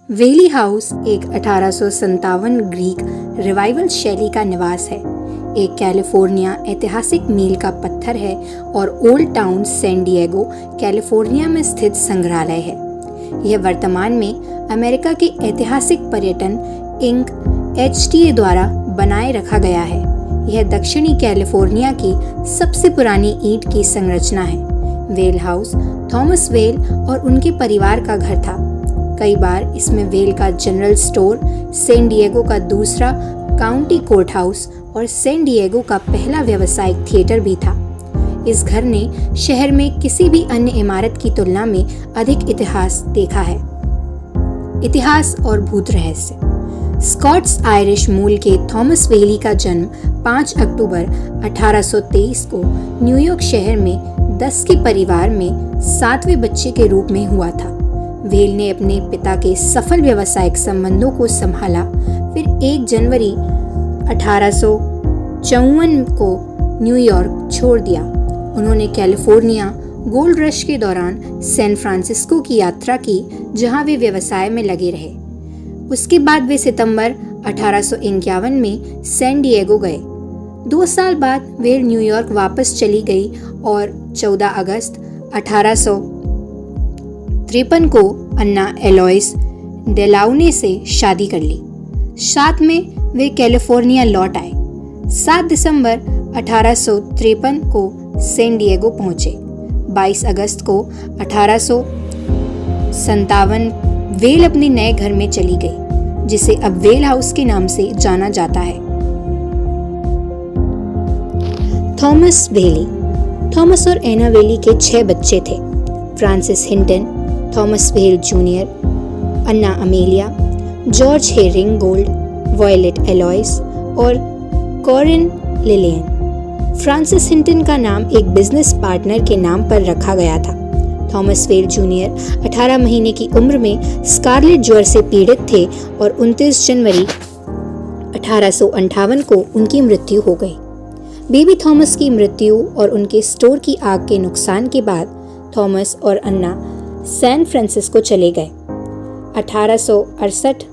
वेली house एक 1857 Greek revival शैली का निवास है। एक कैलिफोर्निया ऐतिहासिक मील का पत्थर है और old town San Diego, California में स्थित संग्रहालय है। यह वर्तमान में अमेरिका के ऐतिहासिक पर्यटन इंक HTA द्वारा बनाए रखा गया है। यह दक्षिणी कैलिफोर्निया की सबसे पुरानी ईंट की संरचना है। वेल हाउस थॉमस वेल और उनके परिवार का घर था। कई बार इसमें वेल का जनरल स्टोर, सैन डिएगो का दूसरा काउंटी कोर्ट हाउस और सैन डिएगो का पहला व्यावसायिक थिएटर भी था। इस घर ने शहर में किसी भी अन्य इमारत की तुलना में अधिक इतिहास देखा है। इतिहास और भूत रहस्य। स्कॉट्स आयरिश मूल के थॉमस वेली का जन्म 5 अक्टूबर 1823 को न्यूयॉर्क शहर में 10 के परिवार में 7वें बच्चे के रूप में हुआ था। वेल ने अपने पिता के सफल व्यावसायिक संबंधों को संभाला। फिर 1 जनवरी 1854 को न्यूयॉर्क छोड़ दिया। उन्होंने कैलिफोर्निया गोल्ड रश के दौरान सैन फ्रांसिस्को की यात्रा की, जहां वे व्यवसाय में लगे रहे। उसके बाद वे सितंबर 1851 में सैन डिएगो गए। 2 साल बाद वेल न्यूयॉर्क वापस चली गई और 14 अगस्त 1853 को अन्ना एलोइस डेलाउने से शादी कर ली। साथ में वे कैलिफोर्निया लौट आए। 7 दिसंबर 1853 को सैन डिएगो पहुंचे। 22 अगस्त को 1857 वेल अपने नए घर में चली गई, जिसे अब वेल हाउस के नाम से जाना जाता है। थॉमस वेली। थॉमस और एना वेली के 6 बच्चे थे। Francis Hinton, Thomas Whaley junior, Anna Amelia, George Herring Gold, Violet Eloise और कॉरिन लिलियन। फ्रांसिस हिंटन का नाम एक बिजनेस पार्टनर के नाम पर रखा गया था। थॉमस वेल जूनियर 18 महीने की उम्र में स्कारलेट ज्वर से पीड़ित थे और 29 जनवरी 1858 को उनकी मृत्यु हो गई। बेबी थॉमस की मृत्यु और उनके स्टोर की आग के नुकसान के बाद थॉमस और अन्ना सैन फ्रांसिस्को चले गए। 1868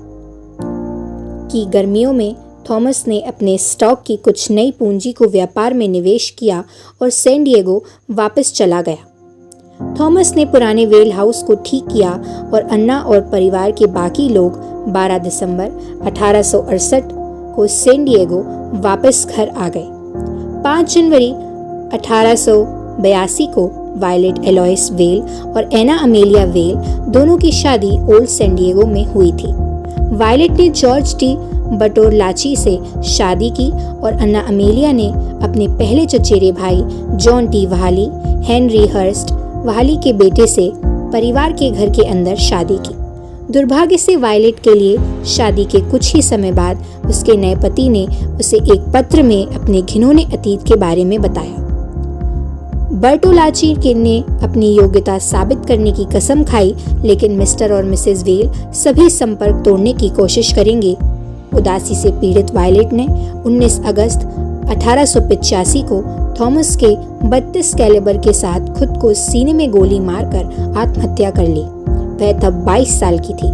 की गर्मियों में थॉमस ने अपने स्टॉक की कुछ नई पूंजी को व्यापार में निवेश किया और सैन डिएगो वापस चला गया। थॉमस ने पुराने वेल हाउस को ठीक किया और अन्ना और परिवार के बाकी लोग 12 दिसंबर 1868 को सैन डिएगो वापस घर आ गए। 5 जनवरी 1882 को वायलेट एलोइस वेल और एना अमेलिया वेल दोनों की शादी ओल्ड सैन डिएगो में हुई थी। वायलेट ने जॉर्ज टी बटोरलाची से शादी की और अन्ना अमेलिया ने अपने पहले चचेरे भाई John T Wahali Henry Hearst Wahali के बेटे से परिवार के घर के अंदर शादी की। दुर्भाग्य से वायलेट के लिए शादी के कुछ ही समय बाद उसके नए पति ने उसे एक पत्र में अपने घिनौने अतीत के बारे में बताया। बर्टोलाची ने अपनी योग्यता साबित करने की कसम खाई, लेकिन मिस्टर और मिसेस वेल सभी संपर्क तोड़ने की कोशिश करेंगे। उदासी से पीड़ित वायलेट ने 19 अगस्त 1885 को थॉमस के 32 कैलिबर के साथ खुद को सीने में गोली मारकर आत्महत्या कर ली। वह तब 22 साल की थी।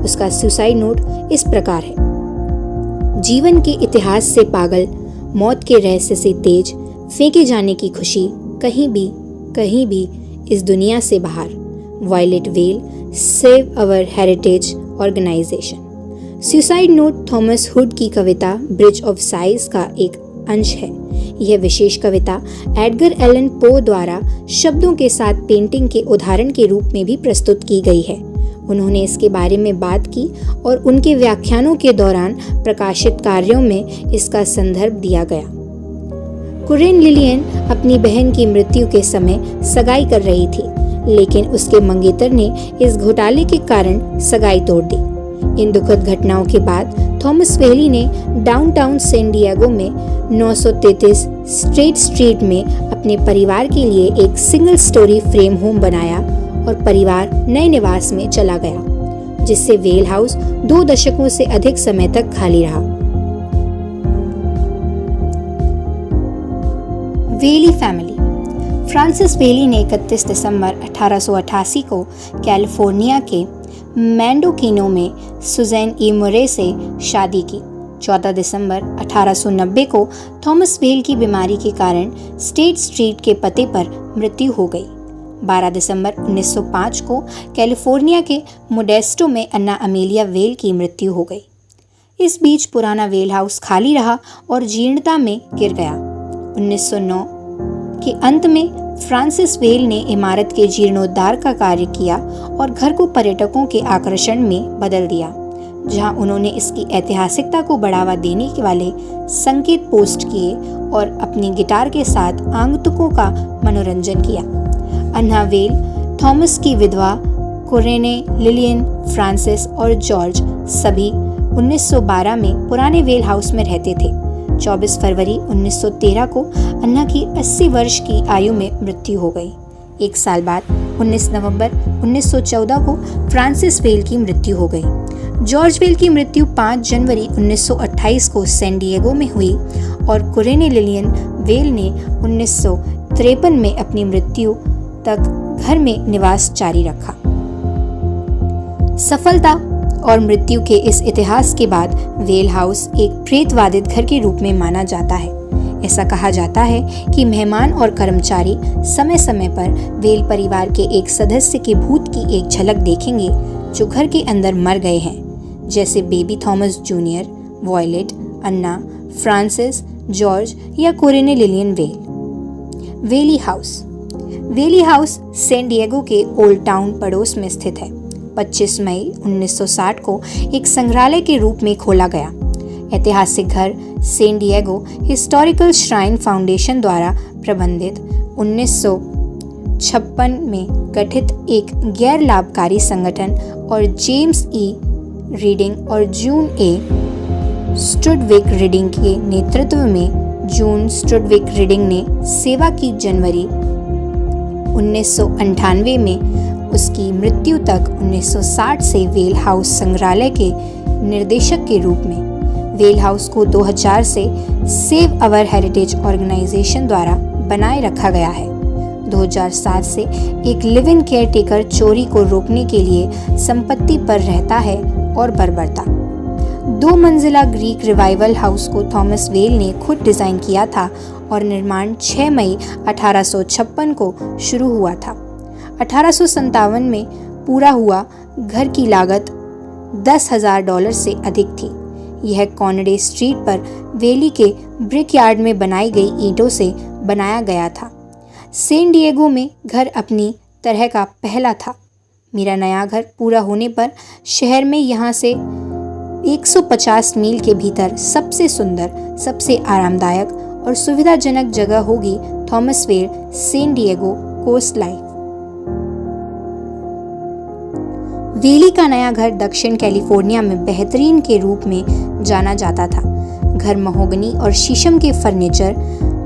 उसका सुसाइड नोट इस प्रकार है: जीवन के इतिहास से पागल, मौत के रहस्य से तेज, फेंके जाने की खुशी, कहीं भी इस दुनिया से बाहर। Violet well, save our heritage organization. Suicide note Thomas Hood की कविता ब्रिज ऑफ साइज का एक अंश है। यह विशेष कविता एडगर एलन पो द्वारा शब्दों के साथ पेंटिंग के उदाहरण के रूप में भी प्रस्तुत की गई है। उन्होंने इसके बारे में बात की और उनके व्याख्यानों के दौरान प्रकाशित कार्यों में इसका संदर्भ दिया गया। कॉरिन लिलियन अपनी बहन की मृत्यु के समय सगाई कर रही थी, लेकिन उसके मंगेतर ने इस घोटाले के कारण सगाई तोड़ दी। इन दुखद घटनाओं के बाद थॉमस वेली ने डाउनटाउन सैन डिएगो में 933 स्ट्रेट स्ट्रीट में अपने परिवार के लिए एक सिंगल स्टोरी फ्रेम होम बनाया और परिवार नए निवास में चला गया, जिससे वेल हाउस 2 दशकों से अधिक समय तक खाली रहा। वेली फैमिली। फ्रांसिस वेली ने 31 दिसंबर 1888 को कैलिफोर्निया के मैंडोकिनो में सुज़ैन ई मुरे से शादी की। 14 दिसंबर 1890 को थॉमस वेल की बीमारी के कारण स्टेट स्ट्रीट के पते पर मृत्यु हो गई। 12 दिसंबर 1905 को कैलिफोर्निया के मोडेस्टो में अन्ना अमेलिया वेल की मृत्यु हो गई। इस बीच पुराना वेल हाउस खाली रहा और जीर्णता में गिर गया। 1909 के अंत में फ्रांसिस वेल ने इमारत के जीर्णोद्धार का कार्य किया और घर को पर्यटकों के आकर्षण में बदल दिया, जहां उन्होंने इसकी ऐतिहासिकता को बढ़ावा देने वाले संकेत पोस्ट किए और अपनी गिटार के साथ आगंतुकों का मनोरंजन किया। अन्ना वेल, थॉमस की विधवा कोरेने, लिलियन, फ्रांसिस और जॉर्ज सभी 1912 में पुराने वेल हाउस में रहते थे। 24 फरवरी 1913 को अन्ना की 80 वर्ष की आयु में मृत्यु हो गई। एक साल बाद 19 नवंबर 1914 को फ्रांसिस वेल की मृत्यु हो गई। जॉर्ज वेल की मृत्यु 5 जनवरी 1928 को सैन डिएगो में हुई और कोरेने लिलियन वेल ने 1953 में अपनी मृत्यु तक घर में निवास जारी रखा। सफलता और मृत्यु के इस इतिहास के बाद वेल हाउस एक प्रेतवादित घर के रूप में माना जाता है। ऐसा कहा जाता है कि मेहमान और कर्मचारी समय समय पर वेल परिवार के एक सदस्य के भूत की एक झलक देखेंगे जो घर के अंदर मर गए हैं, जैसे बेबी थॉमस जूनियर, वॉयलेट, अन्ना, फ्रांसिस, जॉर्ज या कोरेने लिलियन वेल। वेली हाउस। वेली हाउस सैन डिएगो के ओल्ड टाउन पड़ोस में स्थित है। 25 मई 1960 को एक संग्रहालय के रूप में खोला गया। ऐतिहासिक घर San Diego historical shrine foundation द्वारा प्रबंधित 1956 में गठित एक गैर लाभकारी संगठन और जेम्स ई रीडिंग और जून ए स्टुडविक रीडिंग के नेतृत्व में जून स्टुडविक रीडिंग ने सेवा की। जनवरी 1998 में उसकी मृत्यु तक 1960 से वेल हाउस संग्रहालय के निर्देशक के रूप में वेल हाउस को 2000 से सेव अवर हेरिटेज ऑर्गेनाइजेशन द्वारा बनाए रखा गया है। 2007 से एक लिव इन केयर टेकर चोरी को रोकने के लिए संपत्ति पर रहता है और बर्बरता। 2 मंजिला ग्रीक रिवाइवल हाउस को थॉमस वेल ने खुद डिजाइन किया था और निर्माण 6 मई 1856 को शुरू हुआ था। 1857 में पूरा हुआ। घर की लागत $10,000 से अधिक थी। यह कॉनडे स्ट्रीट पर वेली के ब्रिक यार्ड में बनाई गई ईंटों से बनाया गया था। सैन डिएगो में घर अपनी तरह का पहला था। मेरा नया घर पूरा होने पर शहर में यहाँ से 150 मील के भीतर सबसे सुंदर, सबसे आरामदायक और सुविधाजनक जगह होगी Thomas Whaley San Diego coast line. Whaley का नया घर दक्षिण कैलिफोर्निया में बेहतरीन के रूप में जाना जाता था। घर महोगनी और शीशम के फर्नीचर,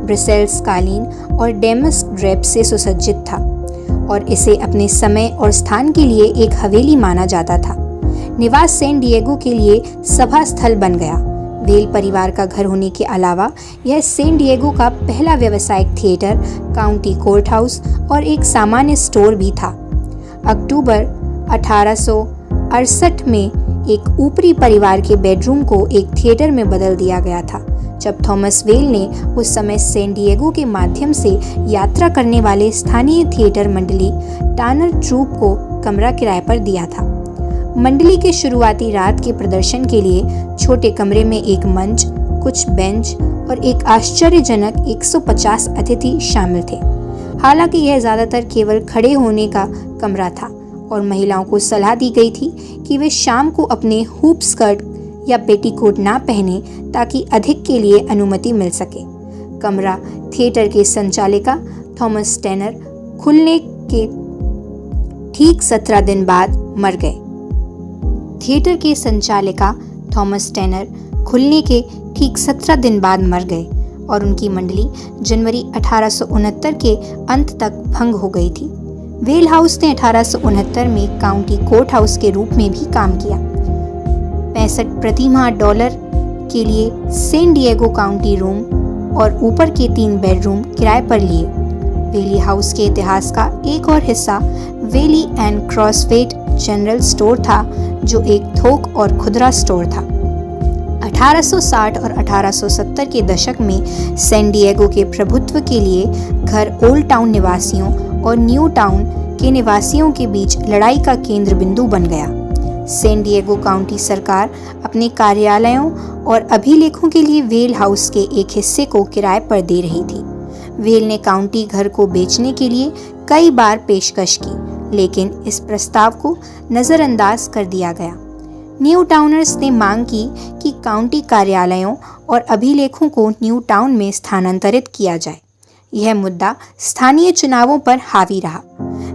ब्रसेल्स कालीन और डेमस्क ड्रेप से सुसज्जित था और इसे अपने समय और स्थान के लिए एक हवेली माना जाता था। निवास सैन डिएगो के लिए सभा स्थल बन गया। वेल परिवार का घर होने के अलावा यह सैन डिएगो का पहला व्यावसायिक थिएटर, काउंटी कोर्ट हाउस और एक सामान्य स्टोर भी था। अक्टूबर 1868 में एक ऊपरी परिवार के बेडरूम को एक थिएटर में बदल दिया गया था, जब थॉमस वेल ने उस समय सैन डिएगो के माध्यम से यात्रा करने वाले स्थानीय थिएटर मंडली टानर ट्रूप को कमरा किराए पर दिया था। मंडली के शुरुआती रात के प्रदर्शन के लिए छोटे कमरे में एक मंच, कुछ बेंच और एक आश्चर्यजनक 150 अतिथि शामिल थे। हालांकि यह ज्यादातर केवल खड़े होने का कमरा था और महिलाओं को सलाह दी गई थी कि वे शाम को अपने हूप स्कर्ट या पेटीकोट ना पहने ताकि अधिक के लिए अनुमति मिल सके। कमरा थिएटर के संचालिका थॉमस टेनर खुलने के ठीक 17 दिन बाद मर गए। थिएटर के संचालिका थॉमस टेनर खुलने के ठीक 17 दिन बाद मर गए और उनकी मंडली जनवरी 1869 के अंत तक भंग हो गई थी। वेल हाउस ने 1869 में काउंटी कोर्ट हाउस के रूप में भी काम किया। 65 प्रति माह डॉलर के लिए सैन डिएगो काउंटी रूम और ऊपर के 3 बेडरूम किराए पर लिए। वेली हाउस के इतिहास का एक और हिस्सा वेली एंड क्रॉसवेट जनरल स्टोर था जो एक थोक और खुदरा स्टोर था। 1860 और 1870 के दशक में सैन डिएगो के प्रभुत्व के लिए घर ओल्ड टाउन निवासियों और न्यू टाउन के निवासियों के बीच लड़ाई का केंद्र बिंदु बन गया। सैन डिएगो काउंटी सरकार अपने कार्यालयों और अभिलेखों के लिए वेल हाउस के एक हिस्से को किराए पर दे रही थी। वेल ने काउंटी घर को बेचने के लिए कई बार पेशकश की, लेकिन इस प्रस्ताव को नज़रअंदाज कर दिया गया। न्यू टाउनर्स ने मांग की कि काउंटी कार्यालयों और अभिलेखों को न्यू टाउन में स्थानांतरित किया जाए। यह मुद्दा स्थानीय चुनावों पर हावी रहा।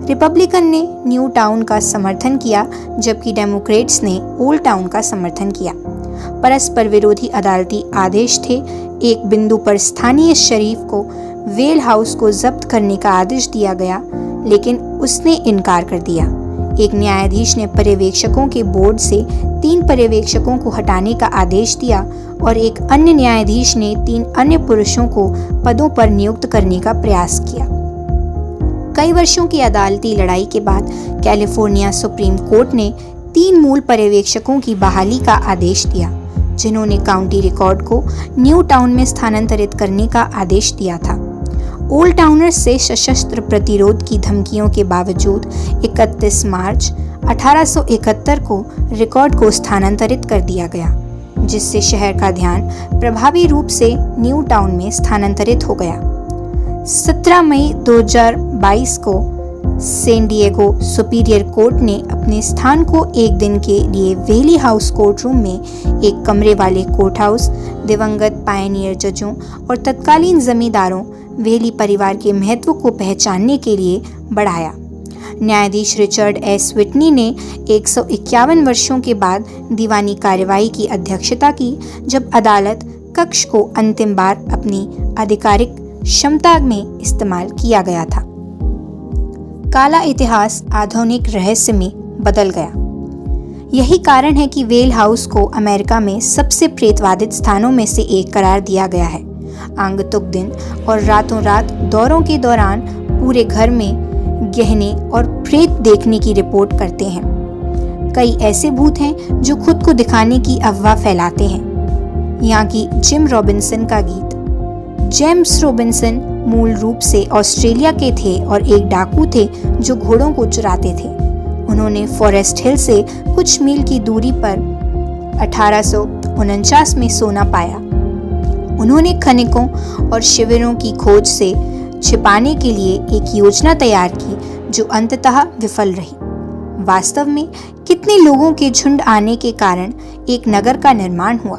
रिपब्लिकन ने न्यू टाउन का समर्थन किया, जबकि डेमोक्रेट्स ने ओल्ड टाउन का समर्थन किया। परस्पर विरोधी अदालती आदेश थे। एक बिंदु पर स्थानीय शरीफ को वेल हाउस को जब्त करने का आदेश दिया गया, लेकिन उसने इनकार कर दिया। एक न्यायाधीश ने पर्यवेक्षकों के बोर्ड से 3 पर्यवेक्षकों को हटाने का आदेश दिया और एक अन्य न्यायाधीश ने 3 अन्य पुरुषों को पदों पर नियुक्त करने का प्रयास किया। कई वर्षों की अदालती लड़ाई के बाद कैलिफोर्निया सुप्रीम कोर्ट ने 3 मूल पर्यवेक्षकों की बहाली का आदेश दिया, जिन्होंने काउंटी रिकॉर्ड को न्यू टाउन में स्थानांतरित करने का आदेश दिया था। ओल्ड टाउनर्स से सशस्त्र प्रतिरोध की धमकियों के बावजूद 31 मार्च 1871 को रिकॉर्ड को स्थानांतरित कर दिया गया, जिससे शहर का ध्यान प्रभावी रूप से न्यू टाउन में स्थानांतरित हो गया। 17 मई 2022 को सैन डिएगो सुपीरियर कोर्ट ने अपने स्थान को एक दिन के लिए वेली हाउस कोर्ट रूम में एक कमरे वाले कोर्ट हाउस दिवंगत पायनियर जजों और तत्कालीन जमींदारों वेली परिवार के महत्व को पहचानने के लिए बढ़ाया। न्यायाधीश रिचर्ड एस विटनी ने 151 वर्षों के बाद दीवानी कार्रवाई की अध्यक्षता की, जब अदालत कक्ष को अंतिम बार अपनी आधिकारिक क्षमता में इस्तेमाल किया गया था। काला इतिहास आधुनिक रहस्य में बदल गया। यही कारण है कि वेल हाउस को अमेरिका में सबसे प्रेतवादित स्थानों में से एक करार दिया गया है। आगंतुक दिन और रातों रात दौरों के दौरान पूरे घर में गहने और प्रेत देखने की रिपोर्ट करते हैं। कई ऐसे भूत हैं जो खुद को दिखाने की अफवाह फैलाते हैं। यहाँ की जिम रॉबिन्सन का गीत। जेम्स रॉबिन्सन मूल रूप से ऑस्ट्रेलिया के थे और एक डाकू थे जो घोड़ों को चुराते थे। उन्होंने फॉरेस्ट हिल से कुछ मील की दूरी पर 1849 में सोना पाया। उन्होंने खनिकों और शिविरों की खोज से छिपाने के लिए एक योजना तैयार की जो अंततः विफल रही। वास्तव में कितने लोगों के झुंड आने के कारण एक नगर का निर्माण हुआ।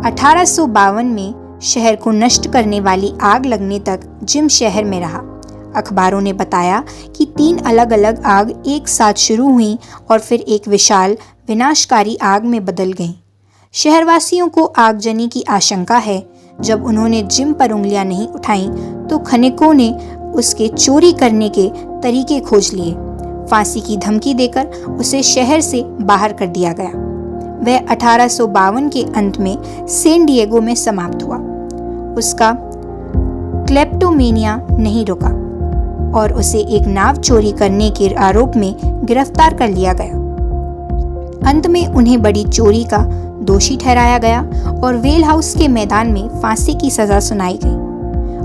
1852 में शहर को नष्ट करने वाली आग लगने तक जिम शहर में रहा। अखबारों ने बताया कि 3 अलग अलग आग एक साथ शुरू हुई और फिर एक विशाल विनाशकारी आग में बदल गईं। शहरवासियों को आगजनी की आशंका है। जब उन्होंने जिम पर उंगलियां नहीं उठाईं, तो खनिकों ने उसके चोरी करने के तरीके खोज लिए। फांसी की धमकी देकर उसे शहर से बाहर कर दिया गया। वह 1852 के अंत में सैन डिएगो में समाप्त हुआ। उसका क्लेप्टोमेनिया नहीं रुका और उसे एक नाव चोरी करने के आरोप में गिरफ्तार कर लिया गया। अंत में उन्हें बड़ी चोरी का दोषी ठहराया गया और वेल हाउस के मैदान में फांसी की सजा सुनाई गई।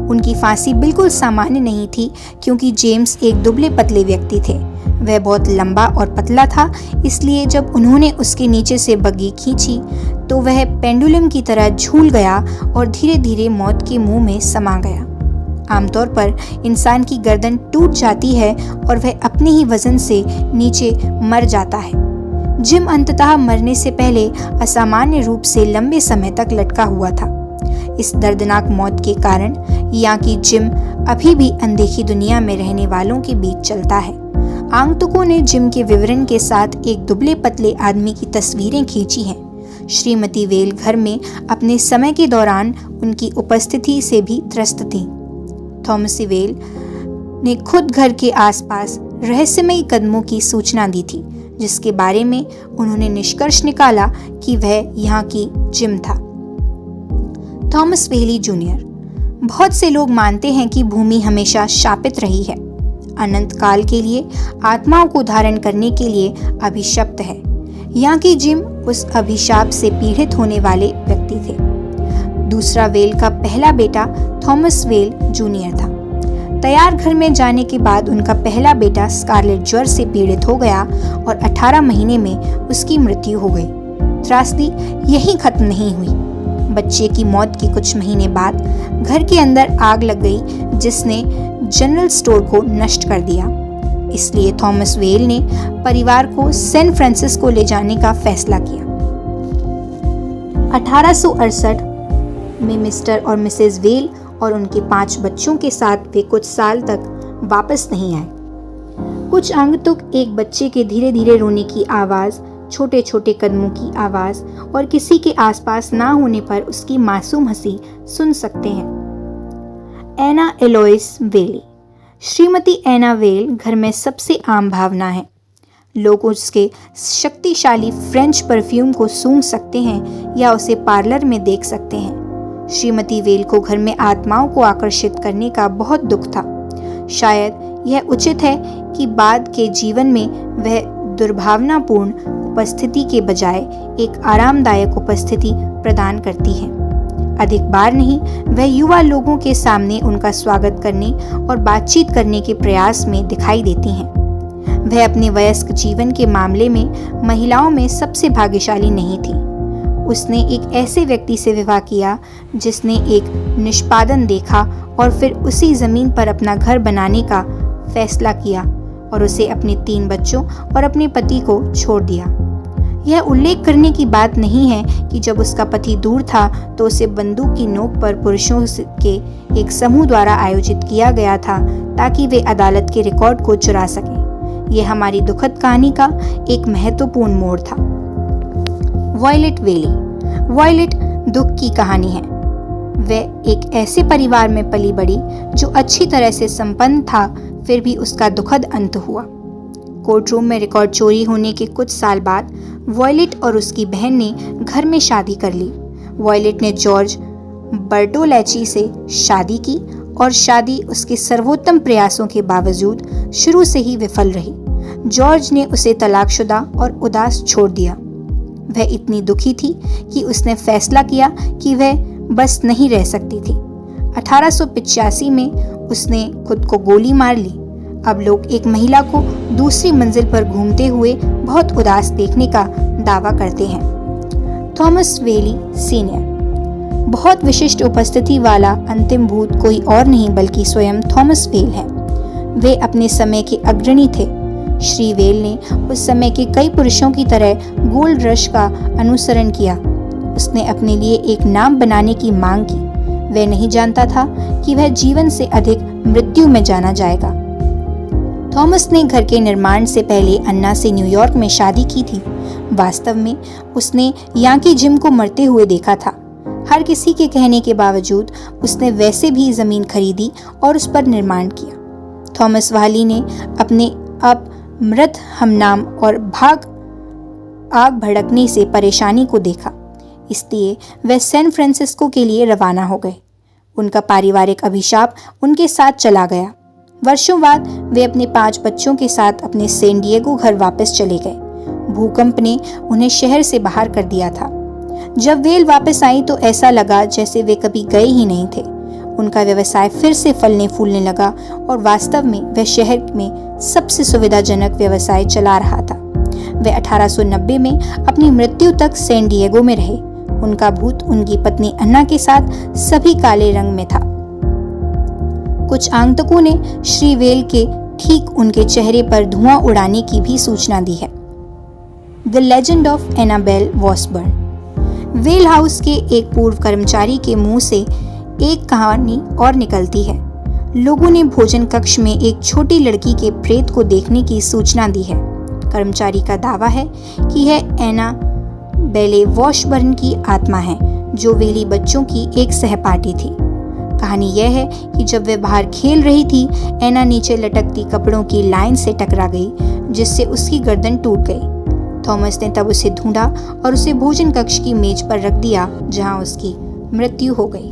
उनकी फांसी बिल्कुल सामान्य नहीं थी, क्योंकि जेम्स एक दुबले पतले व्यक्ति थे। वह बहुत लंबा और पतला था, इसलिए जब उन्होंने उसके नीचे से बग्गी खींची तो वह पेंडुलम की तरह झूल गया और धीरे धीरे मौत के मुंह में समा गया। आमतौर पर इंसान की गर्दन टूट जाती है और वह अपने ही वजन से नीचे मर जाता है। जिम अंततः मरने से पहले असामान्य रूप से लंबे समय तक लटका हुआ था। इस दर्दनाक मौत के कारण यहाँ की जिम अभी भी अनदेखी दुनिया में रहने वालों के बीच चलता है। आगंतुकों ने जिम के विवरण के साथ एक दुबले पतले आदमी की तस्वीरें खींची हैं। श्रीमती वेल घर में अपने समय के दौरान उनकी उपस्थिति से भी त्रस्त थी। थॉमस वेल ने खुद घर के आसपास रहस्यमयी कदमों की सूचना दी थी, जिसके बारे में उन्होंने निष्कर्ष निकाला कि वह यहाँ की जिम था। थॉमस वेली जूनियर। बहुत से लोग मानते हैं कि भूमि हमेशा शापित रही है। अनंत काल के लिए आत्माओं को धारण करने के लिए अभिशप्त है। याकी जिम उस अभिशाप से पीड़ित होने वाले व्यक्ति थे। दूसरा वेल का पहला बेटा थॉमस वेल जूनियर था। तैयार घर में जाने के बाद उनका पहला बेटा स्कारलेट ज्वर से पीड़ित हो गया और 18 महीने में उसकी मृत्यु हो गई। त्रासदी यहीं खत्म नहीं हुई। बच्चे की मौत के कुछ महीने बाद घर के अंदर आग लग गई जिसने जनरल स्टोर को नष्ट कर दिया। इसलिए थॉमस वेल ने परिवार को सैन फ्रांसिस्को ले जाने का फैसला किया। 1868 में मिस्टर और मिसेस वेल और उनके 5 बच्चों के साथ वे कुछ साल तक वापस नहीं आए। कुछ अंग तो एक बच्चे के धीरे धीरे रोने की आवाज, छोटे छोटे कदमों की आवाज और किसी के आसपास ना होने पर उसकी मासूम हंसी सुन सकते हैं। एना एलोइस वेली। श्रीमती एना वेल घर में सबसे आम भावना है। लोग उसके शक्तिशाली फ्रेंच परफ्यूम को सूंघ सकते हैं या उसे पार्लर में देख सकते हैं। श्रीमती वेल को घर में आत्माओं को आकर्षित करने का बहुत दुख था। शायद यह उचित है कि बाद के जीवन में वह दुर्भावनापूर्ण उपस्थिति के बजाय एक आरामदायक उपस्थिति प्रदान करती है। अधिक बार नहीं, वह युवा लोगों के सामने उनका स्वागत करने और बातचीत करने के प्रयास में दिखाई देती हैं। वह अपने वयस्क जीवन के मामले में महिलाओं में सबसे भाग्यशाली नहीं थी। उसने एक ऐसे व्यक्ति से विवाह किया जिसने एक निष्पादन देखा और फिर उसी जमीन पर अपना घर बनाने का फैसला किया और उसे अपने 3 बच्चों और अपने पति को छोड़ दिया। यह उल्लेख करने की बात नहीं है कि जब उसका पति दूर था तो उसे बंदूक की नोक पर पुरुषों के एक समूह द्वारा आयोजित किया गया था ताकि वे अदालत के रिकॉर्ड को चुरा सकें। यह हमारी दुखद कहानी का एक महत्वपूर्ण मोड़ था। वॉयलेट वेली। वॉयलेट दुख की कहानी है। वह एक ऐसे परिवार में पली बड़ी जो अच्छी तरह से संपन्न था, फिर भी उसका दुखद अंत हुआ। कोर्टरूम में रिकॉर्ड चोरी होने के कुछ साल बाद वॉयलेट और उसकी बहन ने घर में शादी कर ली। वॉयलेट ने जॉर्ज बर्टोलैची से शादी की और शादी उसके सर्वोत्तम प्रयासों के बावजूद शुरू से ही विफल रही। जॉर्ज ने उसे तलाकशुदा और उदास छोड़ दिया। वह इतनी दुखी थी कि उसने फैसला किया कि वह बस नहीं रह सकती थी। 1885 में उसने खुद को गोली मार ली। अब लोग एक महिला को दूसरी मंजिल पर घूमते हुए बहुत उदास देखने का दावा करते हैं। थॉमस वेली सीनियर। बहुत विशिष्ट उपस्थिति वाला अंतिम भूत कोई और नहीं बल्कि स्वयं थॉमस वेल है। वे अपने समय के अग्रणी थे। श्री वेल ने उस समय के कई पुरुषों की तरह गोल्ड रश का अनुसरण किया। उसने अपने लिए एक नाम बनाने की मांग की। वह नहीं जानता था कि वह जीवन से अधिक मृत्यु में जाना जाएगा। थॉमस ने घर के निर्माण से पहले अन्ना से न्यूयॉर्क में शादी की थी। वास्तव में उसने याकी जिम को मरते हुए देखा था। हर किसी के कहने के बावजूद उसने वैसे भी जमीन खरीदी और उस पर निर्माण किया। थॉमस वाली ने अपने अब मृत हमनाम और आग भड़कने से परेशानी को देखा, इसलिए वे सैन फ्रांसिस्को के लिए रवाना हो गए। उनका पारिवारिक अभिशाप उनके साथ चला गया। वर्षों बाद वे अपने 5 बच्चों के साथ अपने सैन डिएगो घर वापस चले गए। भूकंप ने उन्हें शहर से बाहर कर दिया था। जब वेल वापस आई तो ऐसा लगा जैसे वे कभी गए ही नहीं थे। उनका व्यवसाय फिर से फलने फूलने लगा और वास्तव में वह शहर में सबसे सुविधाजनक व्यवसाय चला रहा था। वे 1890 में अपनी मृत्यु तक सैन डिएगो में रहे। उनका भूत उनकी पत्नी अन्ना के साथ सभी काले रंग में था। कुछ आगंतुकों ने श्री वेल के ठीक उनके चेहरे पर धुआं उड़ाने की भी सूचना दी है। The legend of Annabelle Washburn. Whaley house के एक पूर्व कर्मचारी के मुंह से एक कहानी और निकलती है। लोगों ने भोजन कक्ष में एक छोटी लड़की के प्रेत को देखने की सूचना दी है। कर्मचारी का दावा है कि यह एना बेले वॉशबर्न की आत्मा है, जो वेली बच्चों की एक सहपाठी थी। कहानी यह है कि जब वे बाहर खेल रही थी, एना नीचे लटकती कपड़ों की लाइन से टकरा गई, जिससे उसकी गर्दन टूट गई। थॉमस ने तब उसे ढूंढा और उसे भोजन कक्ष की मेज पर रख दिया, जहां उसकी मृत्यु हो गई।